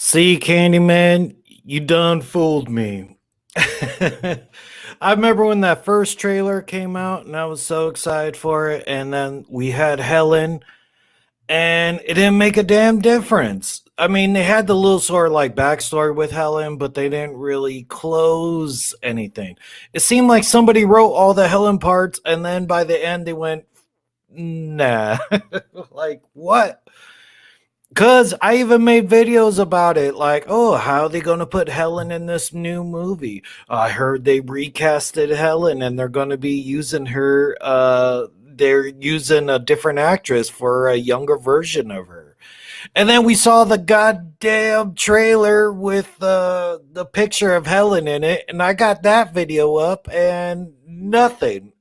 See, Candyman, you done fooled me. I remember when that first trailer came out and I was so excited for it. And then we had Helen and it didn't make a damn difference. I mean, they had the little sort of like backstory with Helen, but they didn't really close anything. It seemed like somebody wrote all the Helen parts and then by the end they went, nah. Like, what? Cause I even made videos about it, like, oh, how are they gonna put Helen in this new movie? I heard they recasted Helen and they're gonna be using her. They're using a different actress for a younger version of her. And then we saw the goddamn trailer with the picture of Helen in it, and I got that video up and nothing.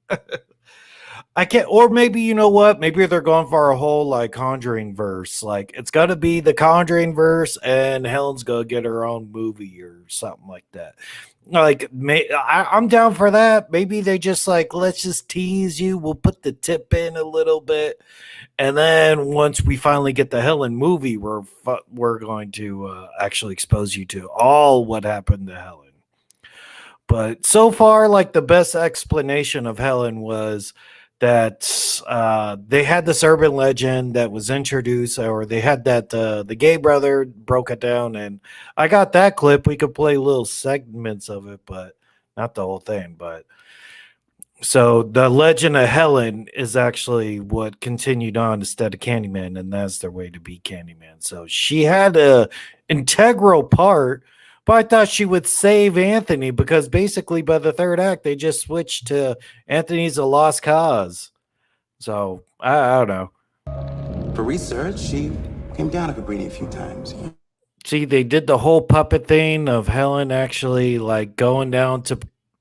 I can't, or maybe you know what? Maybe they're going for a whole like Conjuring verse. Like it's got to be the Conjuring verse, and Helen's gonna get her own movie or something like that. Like, I'm down for that. Maybe they just like let's just tease you. We'll put the tip in a little bit, and then once we finally get the Helen movie, we're going to actually expose you to all what happened to Helen. But so far, like the best explanation of Helen was that they had this urban legend that was introduced, or they had that the gay brother broke it down, and I got that clip. We could play little segments of it, but not the whole thing. But so the legend of Helen is actually what continued on instead of Candyman, and that's their way to beat Candyman. So she had a integral part, but I thought she would save Anthony because basically by the third act they just switched to Anthony's a lost cause. So I don't know. For research, she came down to Cabrini a few times. Yeah. See, they did the whole puppet thing of Helen actually like going down to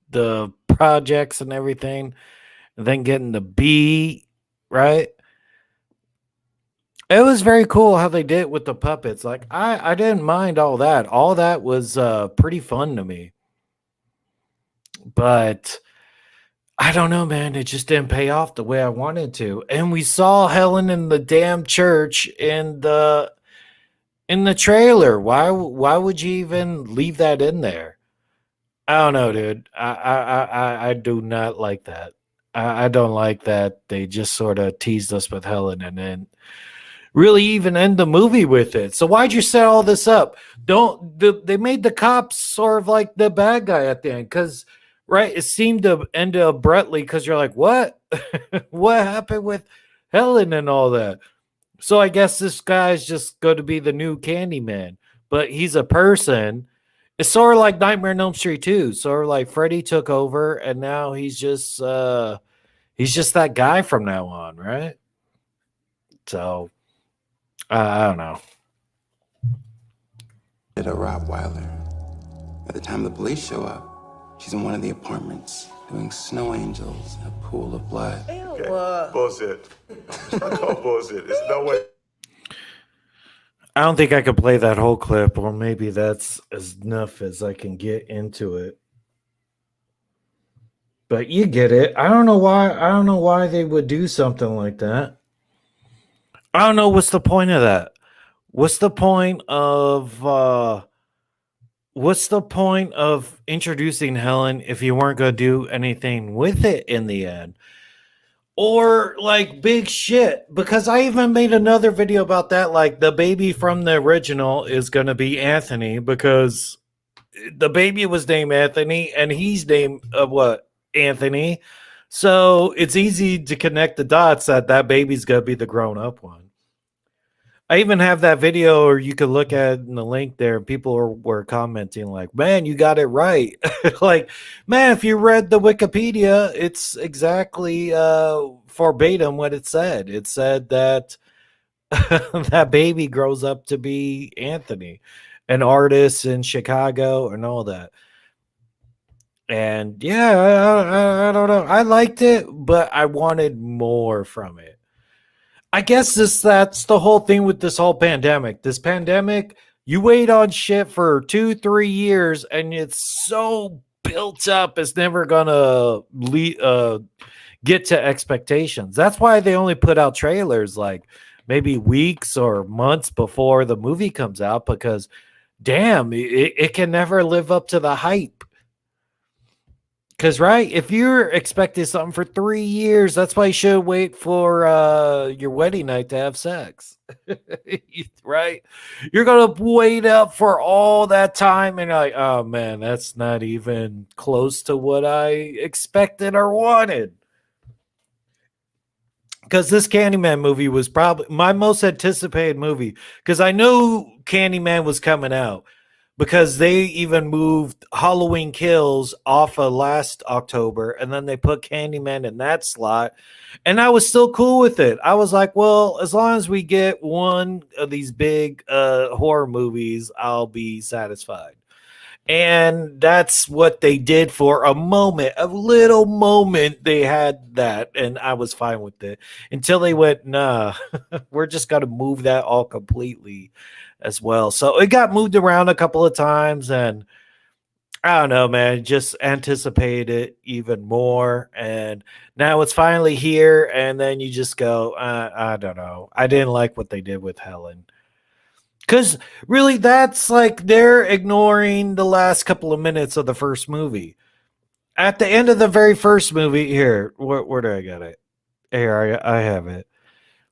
the projects and everything, and then getting the B, right? It was very cool how they did it with the puppets. Like I didn't mind all that. All that was pretty fun to me. But I don't know, man. It just didn't pay off the way I wanted to. And we saw Helen in the damn church in the trailer. Why would you even leave that in there? I don't know, dude. I do not like that. I don't like that they just sort of teased us with Helen and then really even end the movie with it. So why'd you set all this up? They made the cops sort of like the bad guy at the end, because right, it seemed to end abruptly because you're like, what? What happened with Helen and all that? So I guess this guy's just going to be the new Candyman, but he's a person. It's sort of like Nightmare on Elm Street 2. Sort of like Freddy took over and now he's just that guy from now on, right? So I don't know. Did a Rottweiler. By the time the police show up, she's in one of the apartments doing snow angels in a pool of blood. Okay. Bullshit. I call bullshit. There's no way. I don't think I could play that whole clip, or maybe that's enough as I can get into it. But you get it. I don't know why they would do something like that. I don't know what's the point of that. What's the point of introducing Helen if you weren't going to do anything with it in the end? Or like big shit, because I even made another video about that, like the baby from the original is going to be Anthony because the baby was named Anthony and he's named Anthony. So it's easy to connect the dots that baby's going to be the grown-up one. I even have that video, or you could look at in the link there. People were commenting like, man, you got it right. Like, man, if you read the Wikipedia, it's exactly verbatim what it said. It said that that baby grows up to be Anthony, an artist in Chicago and all that. And yeah, I don't know. I liked it, but I wanted more from it. I guess that's the whole thing with this whole pandemic. This pandemic, you wait on shit for 2-3 years and it's so built up, it's never gonna get to expectations. That's why they only put out trailers like maybe weeks or months before the movie comes out, because damn, it can never live up to the hype. Because, right, if you're expecting something for 3 years, that's why you should wait for your wedding night to have sex. Right? You're going to wait up for all that time and like, oh man, that's not even close to what I expected or wanted. Because this Candyman movie was probably my most anticipated movie because I knew Candyman was coming out because they even moved Halloween Kills off of last October and then they put Candyman in that slot. And I was still cool with it. I was like, well, as long as we get one of these big horror movies, I'll be satisfied. And that's what they did for a moment, a little moment. They had that, and I was fine with it until they went, nah, we're just going to move that all completely as well. So it got moved around a couple of times, and I don't know, man, just anticipate it even more. And now it's finally here, and then you just go, I don't know. I didn't like what they did with Helen. Because really, that's like they're ignoring the last couple of minutes of the first movie. At the end of the very first movie, here, where do I get it? Here, I have it.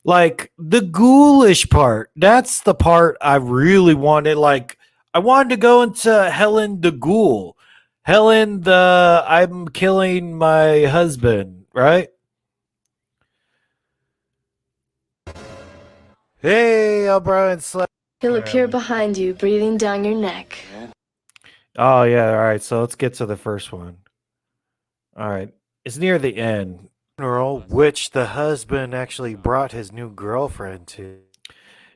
Like the ghoulish part, that's the part I really wanted. Like, I wanted to go into Helen the ghoul. Helen the I'm killing my husband, right? Hey, O'Brien. He'll appear behind you, breathing down your neck. Oh, yeah. All right. So let's get to the first one. All right. It's near the end. Funeral, which the husband actually brought his new girlfriend to.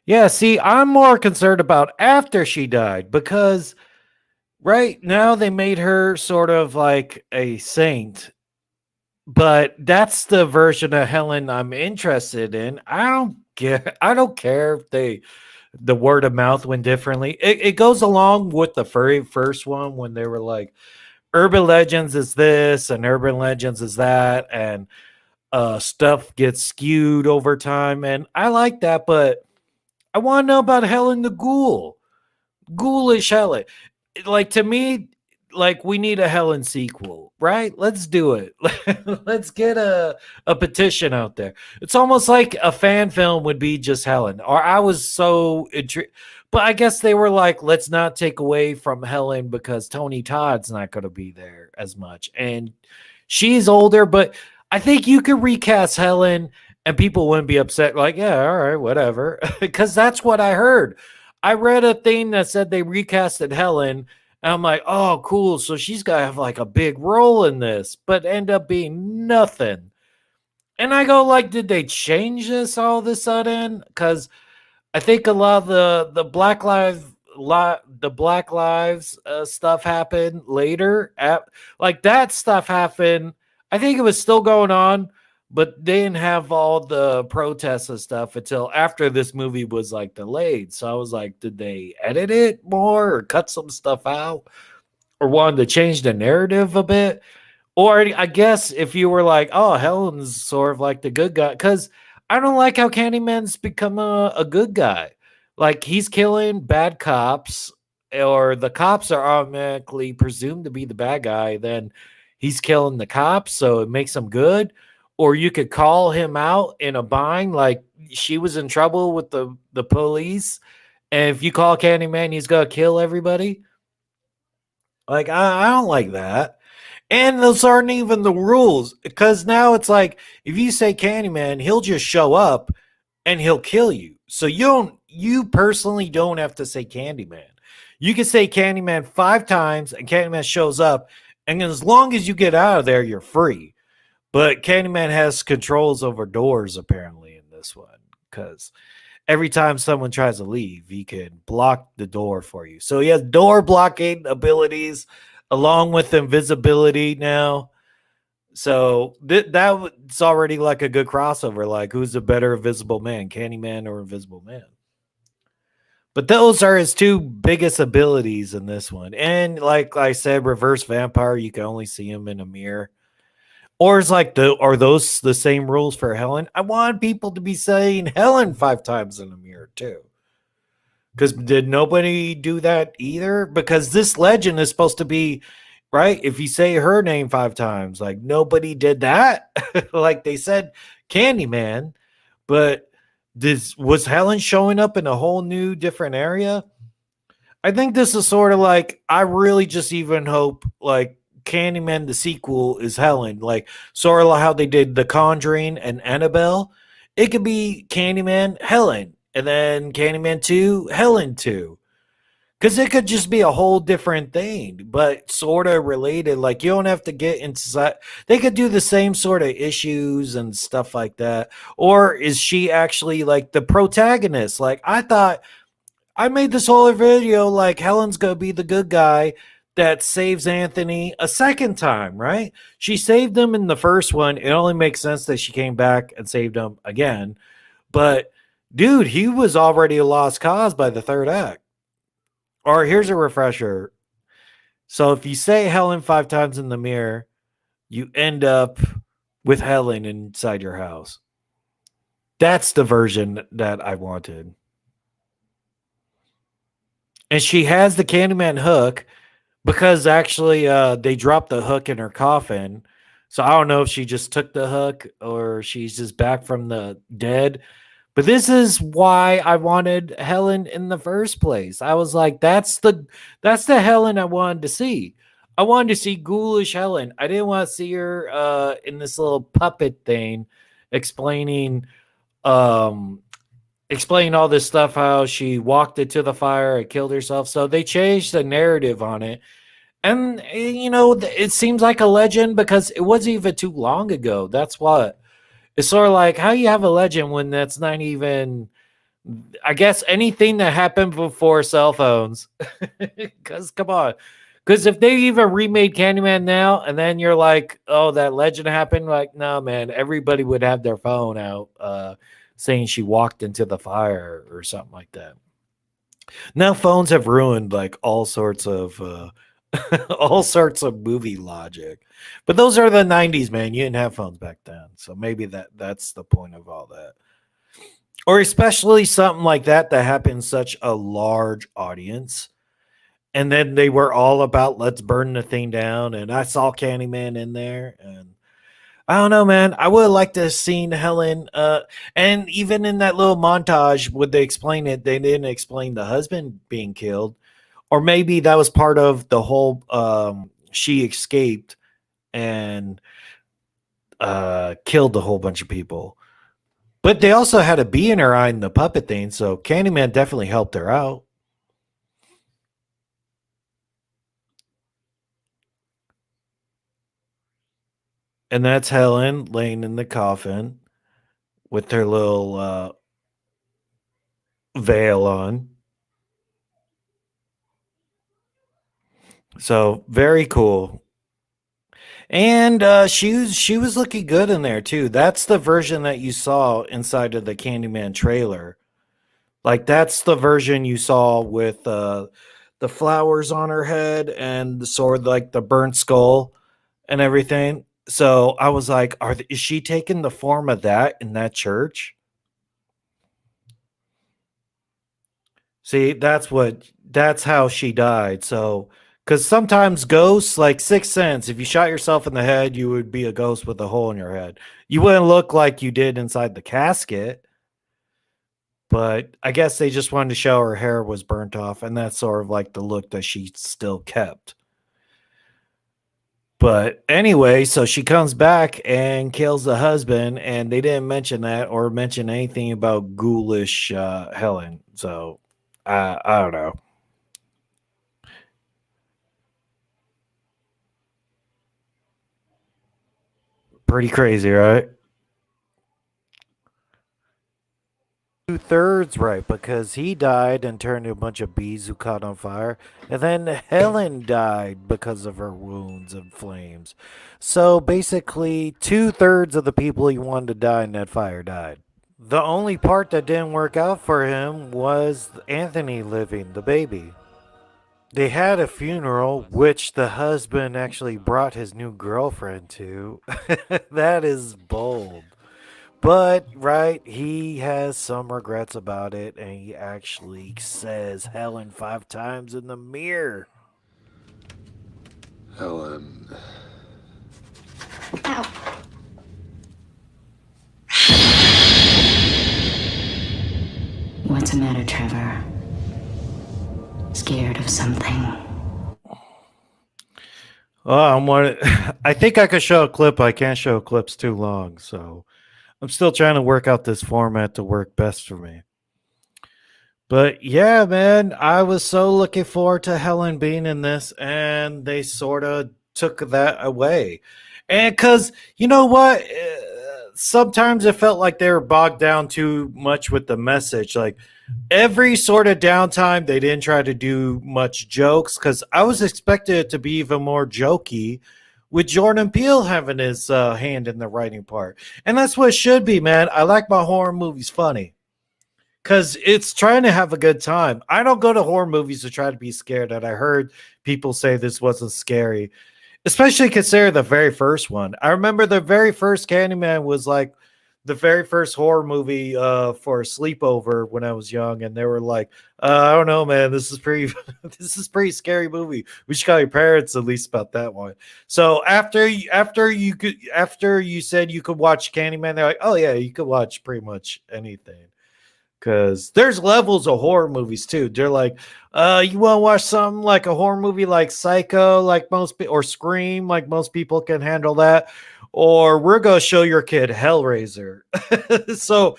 Yeah. See, I'm more concerned about after she died because right now they made her sort of like a saint. But that's the version of Helen I'm interested in. I don't care if the word of mouth went differently. It goes along with the very first one when they were like, urban legends is this and urban legends is that, and stuff gets skewed over time. And I like that, but I want to know about Helen the Ghoul. Ghoulish Helen. Like to me, like we need a Helen sequel, right? Let's do it. Let's get a petition out there. It's almost like a fan film would be just Helen. Or I was so intrigued, but I guess they were like, let's not take away from Helen because Tony Todd's not going to be there as much, and she's older. But I think you could recast Helen, and people wouldn't be upset. Like, yeah, all right, whatever, because that's what I heard. I read a thing that said they recasted Helen. And I'm like, oh, cool. So she's got to have like a big role in this, but end up being nothing. And I go, like, did they change this all of a sudden? Because I think a lot of the Black Lives stuff happened later. Like that stuff happened. I think it was still going on, but they didn't have all the protests and stuff until after this movie was like delayed. So I was like, did they edit it more or cut some stuff out or wanted to change the narrative a bit? Or I guess if you were like, oh, Helen's sort of like the good guy, because I don't like how Candyman's become a good guy. Like he's killing bad cops, or the cops are automatically presumed to be the bad guy. Then he's killing the cops, so it makes him good. Or you could call him out in a bind, like she was in trouble with the police. And if you call Candyman, he's gonna kill everybody. Like I don't like that. And those aren't even the rules. Because now it's like if you say Candyman, he'll just show up and he'll kill you. So you personally don't have to say Candyman. You can say Candyman 5 times and Candyman shows up. And as long as you get out of there, you're free. But Candyman has controls over doors apparently in this one, because every time someone tries to leave, he can block the door for you. So he has door blocking abilities along with invisibility now. So that's already like a good crossover. Like, who's a better invisible man, Candyman or Invisible Man? But those are his 2 biggest abilities in this one. And like I said, reverse vampire, you can only see him in a mirror. Or is like are those the same rules for Helen? I want people to be saying Helen 5 times in a mirror too. Because did nobody do that either? Because this legend is supposed to be right. If you say her name 5 times, like nobody did that. Like they said, Candyman, but this was Helen showing up in a whole new different area. I think this is sort of like I really just even hope like Candyman the sequel is Helen, like sort of like how they did The Conjuring and Annabelle. It could be Candyman Helen, and then Candyman 2 Helen 2. Cause it could just be a whole different thing, but sort of related. Like you don't have to get inside. They could do the same sort of issues and stuff like that. Or is she actually like the protagonist? Like I thought I made this whole video like Helen's gonna be the good guy that saves Anthony a second time, right? She saved him in the first one. It only makes sense that she came back and saved him again. But dude, he was already a lost cause by the third act. Or here's a refresher. So if you say Helen 5 times in the mirror, you end up with Helen inside your house. That's the version that I wanted. And she has the Candyman hook because actually they dropped the hook in her coffin. So I don't know if she just took the hook or she's just back from the dead. But this is why I wanted Helen in the first place. I was like, that's the Helen I wanted to see. I wanted to see ghoulish Helen. I didn't want to see her in this little puppet thing explaining explain all this stuff, how she walked into the fire and killed herself. So they changed the narrative on it. And, it seems like a legend because it wasn't even too long ago. That's what. It's sort of like how you have a legend when that's not even, I guess, anything that happened before cell phones. Because, come on. Because if they even remade Candyman now and then you're like, oh, that legend happened, like, no, man, everybody would have their phone out saying she walked into the fire or something like that. Now phones have ruined like all sorts of all sorts of movie logic. But those are the 90s, man. You didn't have phones back then. So maybe that's the point of all that. Or especially something like that happened in such a large audience. And then they were all about let's burn the thing down. And I saw Candyman in there. And I don't know, man. I would have liked to have seen Helen. And even in that little montage, would they explain it? They didn't explain the husband being killed. Or maybe that was part of the whole she escaped and killed a whole bunch of people. But they also had a bee in her eye in the puppet thing, so Candyman definitely helped her out. And that's Helen laying in the coffin with her little veil on. So very cool. And she was looking good in there too. That's the version that you saw inside of the Candyman trailer. Like that's the version you saw with the flowers on her head and the sword, like the burnt skull and everything. So I was like, is she taking the form of that in that church? See, that's how she died. So, because sometimes ghosts, like Sixth Sense, if you shot yourself in the head, you would be a ghost with a hole in your head. You wouldn't look like you did inside the casket. But I guess they just wanted to show her hair was burnt off, and that's sort of like the look that she still kept. But anyway, so she comes back and kills the husband, and they didn't mention that or mention anything about ghoulish Helen. So I don't know. Pretty crazy, right? 2/3 right, because he died and turned into a bunch of bees who caught on fire, and then Helen died because of her wounds and flames. So basically, 2/3 of the people he wanted to die in that fire died. The only part that didn't work out for him was Anthony living, the baby. They had a funeral, which the husband actually brought his new girlfriend to. That is bold. But right, he has some regrets about it, and he actually says Helen 5 times in the mirror. Helen. Ow. What's the matter, Trevor? Scared of something? Oh, I think I could show a clip. I can't show clips too long, so I'm still trying to work out this format to work best for me. But yeah, man, I was so looking forward to Helen being in this, and they sort of took that away. And because, you know what? Sometimes it felt like they were bogged down too much with the message. Like every sort of downtime, they didn't try to do much jokes because I was expecting it to be even more jokey with Jordan Peele having his hand in the writing part. And that's what it should be, man. I like my horror movies funny because it's trying to have a good time. I don't go to horror movies to try to be scared. And I heard people say this wasn't scary, especially consider the very first one. I remember the very first Candyman was like the very first horror movie for a sleepover when I was young, and they were like, I don't know, man, this is pretty this is pretty scary movie. We should call your parents at least about that one. So after you said you could watch Candyman, they're like, oh yeah, you could watch pretty much anything. Because there's levels of horror movies too. They're like, you want to watch something like a horror movie like Psycho, like or Scream, like most people can handle that, or we're gonna show your kid Hellraiser. So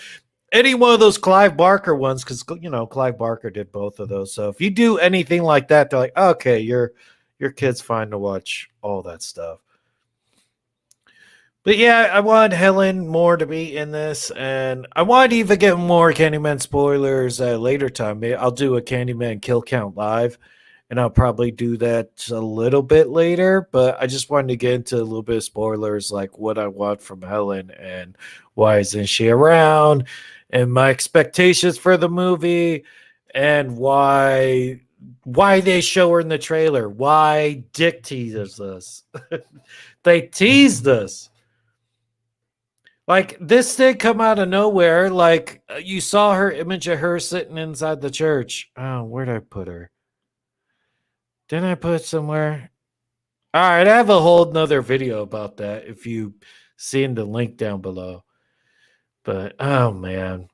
any one of those Clive Barker ones, because Clive Barker did both of those. So if you do anything like that, they're like, okay, your kid's fine to watch all that stuff. But yeah, I want Helen more to be in this, and I want to even get more Candyman spoilers at a later time. I'll do a Candyman kill count live, and I'll probably do that a little bit later. But I just wanted to get into a little bit of spoilers, like what I want from Helen and why isn't she around, and my expectations for the movie, and why they show her in the trailer, why Dick teases us. They teased us. Like, this did come out of nowhere. Like, you saw her image of her sitting inside the church. Oh, where'd I put her? Didn't I put it somewhere? All right, I have a whole nother video about that if you seen the link down below. But, oh, man.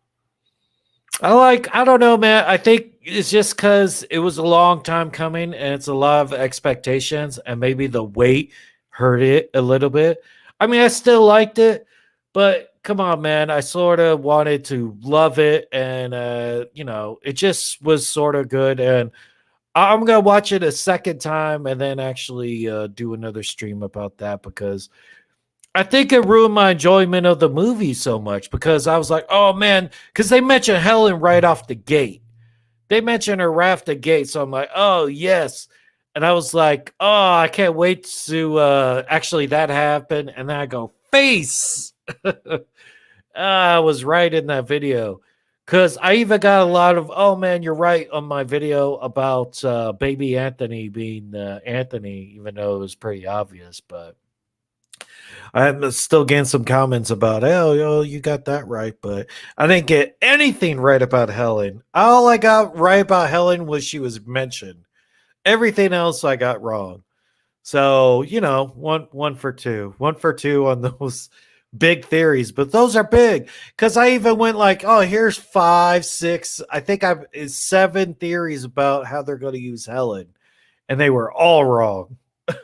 I don't know, man. I think it's just because it was a long time coming and it's a lot of expectations and maybe the wait hurt it a little bit. I mean, I still liked it. But come on, man, I sort of wanted to love it. And, it just was sort of good. And I'm going to watch it a second time and then actually do another stream about that because I think it ruined my enjoyment of the movie so much because I was like, oh, man, because they mentioned Helen right off the gate. They mentioned her right off the gate. So I'm like, oh, yes. And I was like, oh, I can't wait to actually that happen. And then I go, face. I was right in that video because I even got a lot of, oh man, you're right on my video about baby Anthony being Anthony, even though it was pretty obvious. But I'm still getting some comments about, oh, you got that right. But I didn't get anything right about Helen. All I got right about Helen was she was mentioned. Everything else I got wrong. So, one for two. 1 for 2 on those big theories, but those are big because I even went like, oh, here's 5, 6, I think I've 7 theories about how they're going to use Helen, and they were all wrong.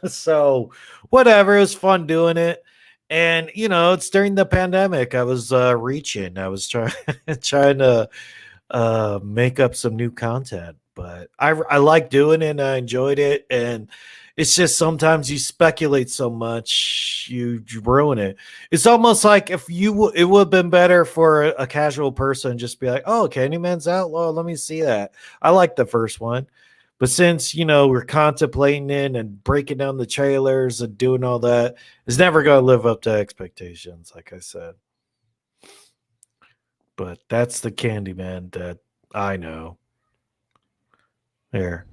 So whatever, it was fun doing it. And it's during the pandemic. I was reaching. I was trying to make up some new content, but I like doing it and I enjoyed it. And it's just sometimes you speculate so much, you ruin it. It's almost like if it would have been better for a casual person just be like, oh, Candyman's out. Well, let me see that. I like the first one. But since, we're contemplating it and breaking down the trailers and doing all that, it's never going to live up to expectations, like I said. But that's the Candyman that I know. There.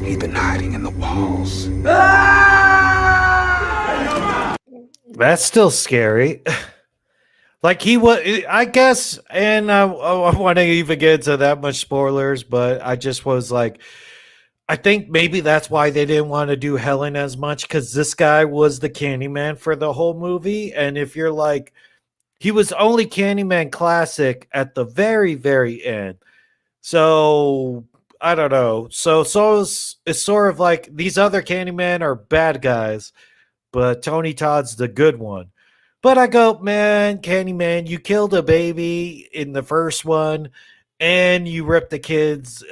He'd been hiding in the walls. That's still scary. Like he was, I guess, and I want to even get into that much spoilers, but I just was like, I think maybe that's why they didn't want to do Helen as much because this guy was the Candyman for the whole movie. And if you're like, he was only Candyman classic at the very, very end. So I don't know. So it's sort of like these other Candyman are bad guys, but Tony Todd's the good one. But I go, man, Candyman, you killed a baby in the first one, and you ripped the kid's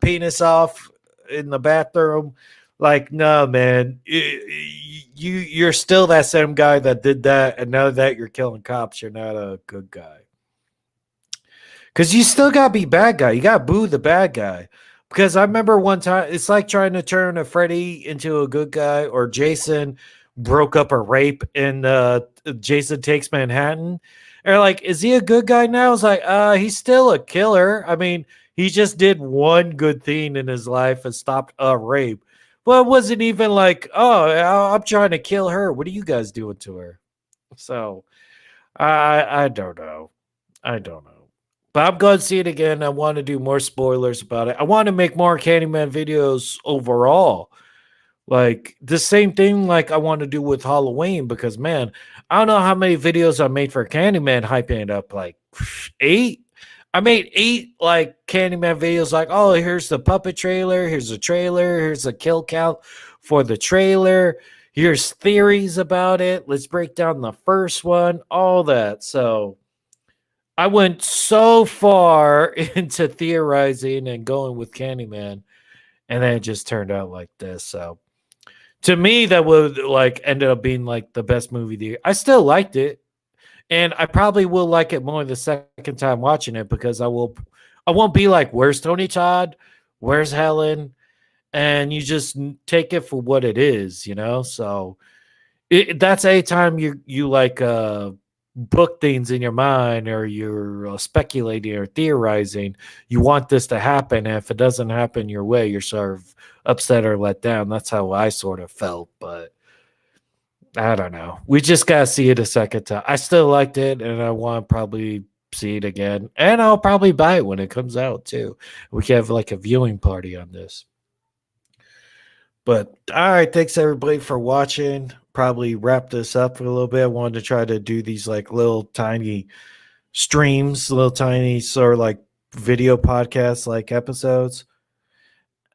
penis off in the bathroom. Like, no, man, you're still that same guy that did that, and now that you're killing cops, you're not a good guy. Because you still got to be bad guy. You got to boo the bad guy. Because I remember one time, it's like trying to turn a Freddy into a good guy, or Jason broke up a rape in Jason Takes Manhattan. Or like, is he a good guy now? It's like, he's still a killer. I mean, he just did one good thing in his life and stopped a rape. Well, it wasn't even like, oh, I'm trying to kill her. What are you guys doing to her? So, I don't know. I don't know. But I'm going to see it again. I want to do more spoilers about it. I want to make more Candyman videos overall. Like the same thing like I want to do with Halloween because, man, I don't know how many videos I made for Candyman hyping it up. Like 8? I made 8 like Candyman videos like, oh, here's the puppet trailer. Here's a trailer. Here's a kill count for the trailer. Here's theories about it. Let's break down the first one. All that. So I went so far into theorizing and going with Candyman, and then it just turned out like this. So to me, that would like ended up being like the best movie of the year. I still liked it, and I probably will like it more the second time watching it because I won't be like, "Where's Tony Todd? Where's Helen?" And you just take it for what it is, you know. So that's a time you like book things in your mind or you're speculating or theorizing. You want this to happen, and if it doesn't happen your way, you're sort of upset or let down. That's how I sort of felt, but I don't know. We just gotta see it a second time. I still liked it, and I want to probably see it again, and I'll probably buy it when it comes out too. We can have like a viewing party on this. But all right, thanks everybody for watching. Probably wrap this up for a little bit. I wanted to try to do these like little tiny streams, little tiny sort of like video podcasts like episodes.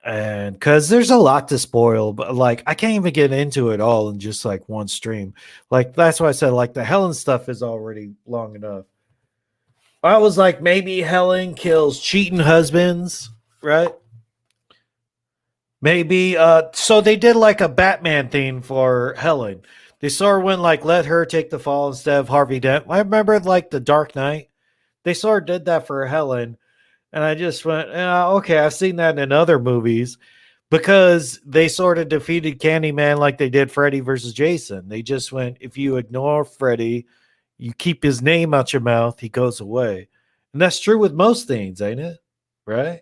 And because there's a lot to spoil, but like I can't even get into it all in just like one stream. Like that's why I said like the Helen stuff is already long enough. I was like, maybe Helen kills cheating husbands, right? Maybe so they did like a Batman thing for Helen. They sort of went like let her take the fall instead of Harvey Dent. I remember like the Dark Knight. They sort of did that for Helen. And I just went, okay, I've seen that in other movies because they sort of defeated Candyman like they did Freddy versus Jason. They just went, if you ignore Freddy, you keep his name out your mouth, he goes away. And that's true with most things, ain't it? Right?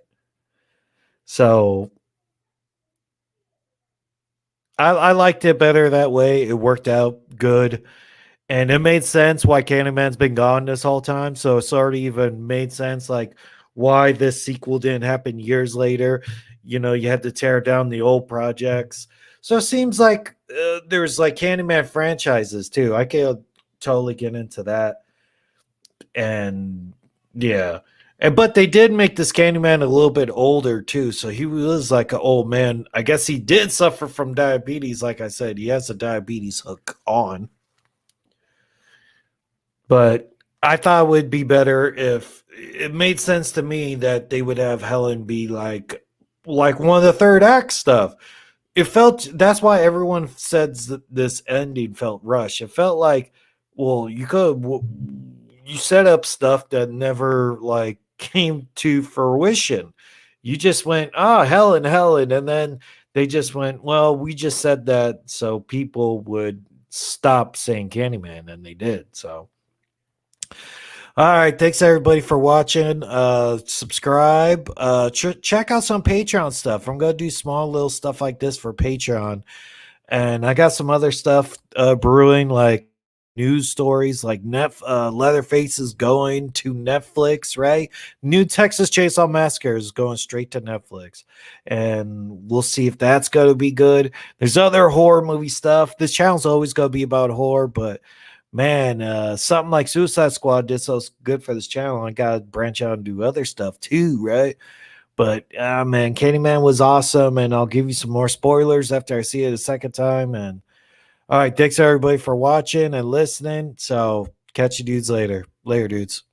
So I liked it better that way. It worked out good. And it made sense why Candyman's been gone this whole time. So it's already even made sense like why this sequel didn't happen years later. You know, you had to tear down the old projects. So it seems like there's like Candyman franchises too. I can totally get into that. And yeah. But they did make this Candyman a little bit older too, so he was like an old man. I guess he did suffer from diabetes. Like I said, he has a diabetes hook on. But I thought it would be better if it made sense to me that they would have Helen be like one of the third act stuff. It felt that's why everyone says that this ending felt rushed. It felt like, well, you set up stuff that never like came to fruition. You just went, Helen, and then they just went, well, we just said that so people would stop saying Candyman, and they did. So All right, thanks everybody for watching. Subscribe. Check out some Patreon stuff. I'm gonna do small little stuff like this for Patreon, and I got some other stuff brewing, like news stories, like Leatherface is going to Netflix, right? New Texas Chainsaw Massacre is going straight to Netflix, and we'll see if that's gonna be good. There's other horror movie stuff. This channel's always gonna be about horror, but man, something like Suicide Squad did so good for this channel. I gotta branch out and do other stuff too, right? But man, Candyman was awesome, and I'll give you some more spoilers after I see it a second time. And all right, thanks everybody for watching and listening. So catch you dudes later. Later, dudes.